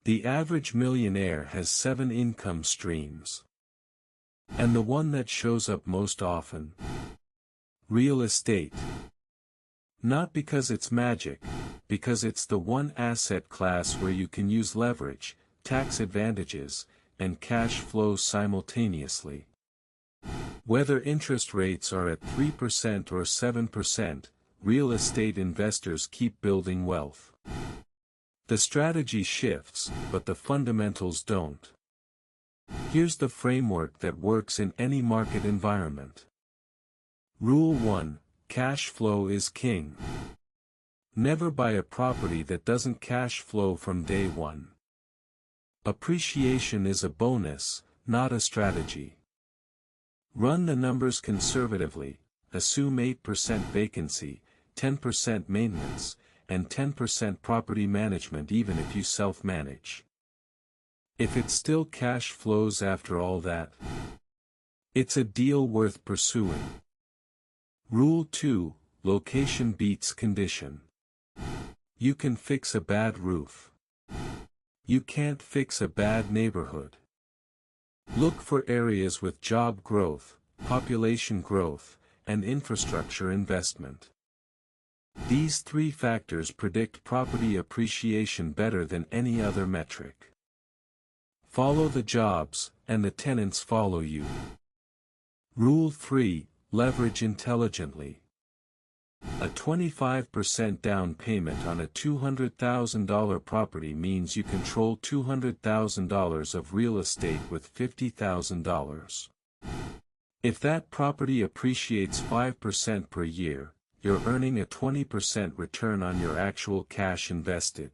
The average millionaire has 7 income streams. And the one that shows up most often? Real estate. Not because it's magic, because it's the one asset class where you can use leverage, tax advantages, and cash flow simultaneously. Whether interest rates are at 3% or 7%, real estate investors keep building wealth. The strategy shifts, but the fundamentals don't. Here's the framework that works in any market environment. Rule 1: Cash flow is king. Never buy a property that doesn't cash flow from day one. Appreciation is a bonus, not a strategy. Run the numbers conservatively, assume 8% vacancy, 10% maintenance, and 10% property management even if you self-manage. If it still cash flows after all that, it's a deal worth pursuing. Rule 2: Location beats condition. You can fix a bad roof. You can't fix a bad neighborhood. Look for areas with job growth, population growth, and infrastructure investment. These 3 factors predict property appreciation better than any other metric. Follow the jobs, and the tenants follow you. Rule 3: Leverage intelligently. A 25% down payment on a $200,000 property means you control $200,000 of real estate with $50,000. If that property appreciates 5% per year, you're earning a 20% return on your actual cash invested.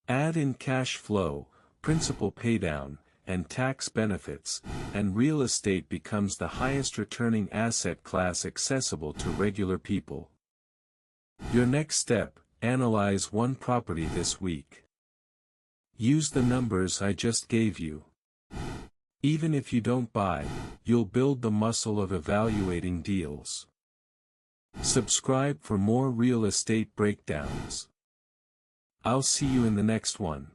Add in cash flow, principal paydown, and tax benefits, and real estate becomes the highest returning asset class accessible to regular people. Your next step: analyze one property this week. Use the numbers I just gave you. Even if you don't buy, you'll build the muscle of evaluating deals. Subscribe for more real estate breakdowns. I'll see you in the next one.